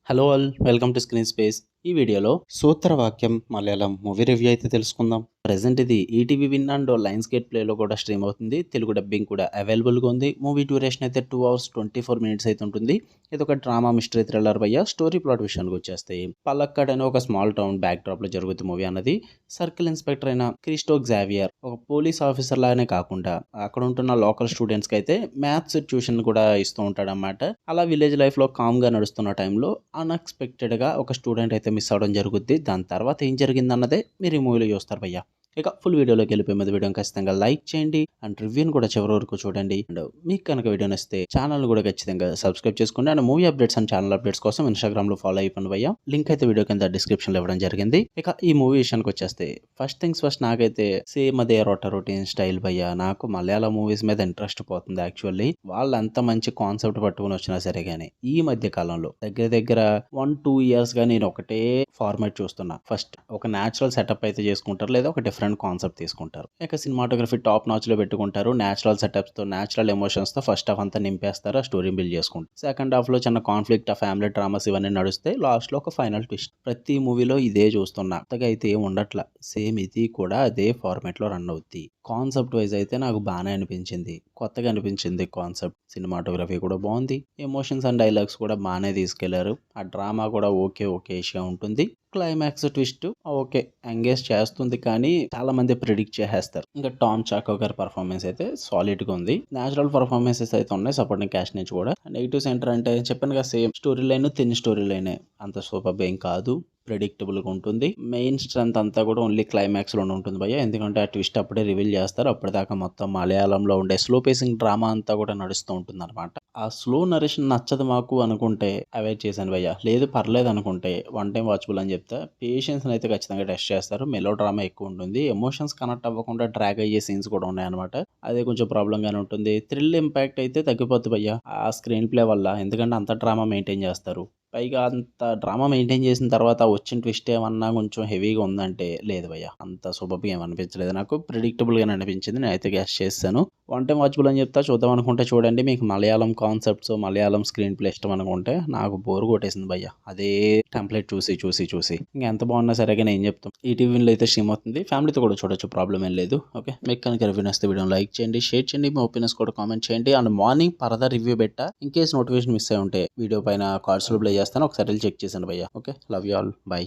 Hello all welcome to screen space. ఈ వీడియోలో Sutravakyam Malayalam movie review అయితే తెలుసుకుందాం. ప్రెజెంట్ ఇది ETV win and Lionsgate ప్లేలో కూడా స్ట్రీమ్ అవుతుంది. తెలుగు డబ్బింగ్ కూడా అవైలబుల్గా ఉంది. మూవీ డ్యూరేషన్ అయితే 2 hours 24 minutes అయితే ఉంటుంది. ఇది ఒక డ్రామా మిస్టరీ థ్రిల్లర్ భయ్య. స్టోరీ ప్లాట్ విషయానికి వచ్చేస్తే పలక్కడ్ అనే ఒక స్మాల్ టౌన్ బ్యాక్ డ్రాప్ లో జరుగుతుంది మూవీ అన్నది. సర్కిల్ ఇన్స్పెక్టర్ అయిన క్రిస్టో గ్జావియర్ ఒక పోలీస్ ఆఫీసర్ లాగానే కాకుండా అక్కడ ఉంటున్న లోకల్ స్టూడెంట్స్ కి అయితే మ్యాథ్స్ ట్యూషన్ కూడా ఇస్తూ ఉంటాడు అన్నమాట. అలా విలేజ్ లైఫ్ లో కామ్ గా నడుస్తున్న టైంలో అన్ఎక్స్పెక్టెడ్ గా ఒక స్టూడెంట్ అయితే మిస్ అవడం జరుగుద్ది. దాని తర్వాత ఏం జరిగింది అన్నదే మీరు ఈ మూవీలో చూస్తారు భయ్య. ఇక ఫుల్ వీడియోలోకి వెళ్ళిపోయే ముందు వీడియోని ఖచ్చితంగా లైక్ చేయండి అండ్ రివ్యూని కూడా చివరి వరకు చూడండి. అండ్ మీకు కనుక వీడియో నచ్చితే ఛానల్ కూడా ఖచ్చితంగా సబ్స్క్రైబ్ చేసుకోండి. And movie updates and channel updates కోసం ఇన్స్టాగ్రామ్ లో ఫాలో అయిపోండి భయ్య. లింక్ అయితే వీడియో కింద డిస్క్రిప్షన్ లో ఇవ్వడం జరిగింది. ఇక ఈ మూవీ విషయానికి వచ్చేస్తే ఫస్ట్ థింగ్స్ ఫస్ట్, నాకైతే సేమ్ అదే రొటీన్ స్టైల్ భయ్య. నాకు మలయాళం మూవీస్ మీద ఇంట్రెస్ట్ పోతుంది యాక్చువల్లీ. వాళ్ళు అంత మంచి కాన్సెప్ట్ పట్టుకుని వచ్చినా సరే గానీ ఈ మధ్య కాలంలో దగ్గర దగ్గర 1-2 years గా నేను ఒకటే ఫార్మాట్ చూస్తున్నా. ఫస్ట్ ఒక న్యాచురల్ సెటప్ అయితే చేసుకుంటారు, లేదా ఒక డిఫరెంట్ కాన్సెప్ట్ తీసుకుంటారు. ఇక సినిమాటోగ్రఫీ టాప్ నాచ్ లో పెట్టుకుంటారు. న్యాచురల్ సెటప్స్ తో న్యాచురల్ ఎమోషన్స్ తో ఫస్ట్ హాఫ్ అంతా నింపేస్తారు, ఆ స్టోరీ బిల్డ్ చేసుకుంటారు. సెకండ్ హాఫ్ లో చిన్న కాన్ఫ్లిక్ట్, ఆ ఫ్యామిలీ డ్రామాస్ ఇవన్నీ నడుస్తే లాస్ట్ లో ఒక ఫైనల్ ట్విస్ట్. ప్రతి మూవీలో ఇదే చూస్తున్నా, కొత్తగా అయితే ఏం ఉండట్లా. సేమ్ ఇది కూడా అదే ఫార్మాట్ లో రన్ అవుద్ది. కాన్సెప్ట్ వైజ్ అయితే నాకు బాగానే అనిపించింది, కొత్తగా అనిపించింది కాన్సెప్ట్. సినిమాటోగ్రఫీ కూడా బాగుంది, ఎమోషన్స్ అండ్ డైలాగ్స్ కూడా బాగానే తీసుకెళ్లారు. ఆ డ్రామా కూడా ఓకేషియా ఉంటుంది. క్లైమాక్స్ ట్విస్ట్ ఓకే ఎంగేజ్ చేస్తుంది, కానీ చాలా మంది ప్రిడిక్ట్ చేసేస్తారు. ఇంకా టామ్ చాకో గారి పర్ఫార్మెన్స్ అయితే సాలిడ్ గా ఉంది. నేచురల్ పర్ఫార్మెన్సెస్ అయితే ఉన్నాయి సపోర్టింగ్ క్యాస్ట్ నుంచి కూడా. నెగిటివ్ సెంటర్ అంటే చెప్పాను కదా, సేమ్ స్టోరీ లైన్ తిన్ స్టోరీ లైన్, అంత సూపర్ ఏం కాదు, ప్రెడిక్టబుల్ గా ఉంటుంది. మెయిన్ స్ట్రెంత్ అంతా కూడా ఓన్లీ క్లైమాక్స్ లోనే ఉంటుంది భయ్య. ఎందుకంటే ఆ ట్విస్ట్ అప్పుడే రివీల్ చేస్తారు. అప్పటిదాకా మొత్తం మలయాళంలో ఉండే స్లో పేసింగ్ డ్రామా అంతా కూడా నడుస్తూ ఉంటుంది అనమాట. ఆ స్లో నరేషన్ నచ్చదు మాకు అనుకుంటే అవాయిడ్ చేశాను భయ్య. లేదు పర్లేదు అనుకుంటే వన్ టైం వాచబుల్ అని చెప్తా. పేషెన్స్ అయితే ఖచ్చితంగా టెస్ట్ చేస్తారు. మెలో డ్రామా ఎక్కువ ఉంటుంది, ఎమోషన్స్ కనెక్ట్ అవ్వకుండా డ్రాగ్ అయ్యే సీన్స్ కూడా ఉన్నాయి అనమాట. అదే కొంచెం ప్రాబ్లం గానే ఉంటుంది. థ్రిల్ ఇంపాక్ట్ అయితే తగ్గిపోతుంది భయ్య ఆ స్క్రీన్ ప్లే వల్ల. ఎందుకంటే అంత డ్రామా మెయింటైన్ చేస్తారు. పైగా అంత డ్రామా మెయింటైన్ చేసిన తర్వాత వచ్చిన ట్విస్ట్ ఏమన్నా కొంచెం హెవీగా ఉందంటే లేదు భయ్య, అంత సూపర్గా ఏమనిపించలేదు నాకు. ప్రిడిక్టబుల్ గానే అనిపించింది. నేనైతే గెస్ చేస్తాను. వన్ టైం వాచబుల్ అని చెప్తా. చూద్దాం అనుకుంటే చూడండి. మీకు Malayalam concepts, Malayalam screen play ఇష్టం అనుకుంటే, నాకు బోర్ కొట్టేసింది భయ్య అదే టెంప్లెట్ చూసి ఇంకా ఎంత బాగున్నా సరే కానీ ఏం చెప్తాం. ఈటీవీలో అయితే స్ట్రీమ్ అవుతుంది, ఫ్యామిలీతో కూడా చూడొచ్చు, ప్రాబ్లం ఏం లేదు. ఓకే, మీకు కనుక రివ్యూ నచ్చితే వీడియో లైక్ చేయండి, షేర్ చేయండి, మీ ఒపీనియన్స్ కూడా కామెంట్ చేయండి. అండ్ మార్నింగ్ పరదా రివ్యూ పెట్టా, ఇన్ కేస్ నోటిఫికేషన్ మిస్ అయి ఉంటే వీడియో పైన కార్డ్స్ లో ప్లే చేస్తాను, ఒకసారి చెక్ చేసాను భయ్య. Okay, love you all, by.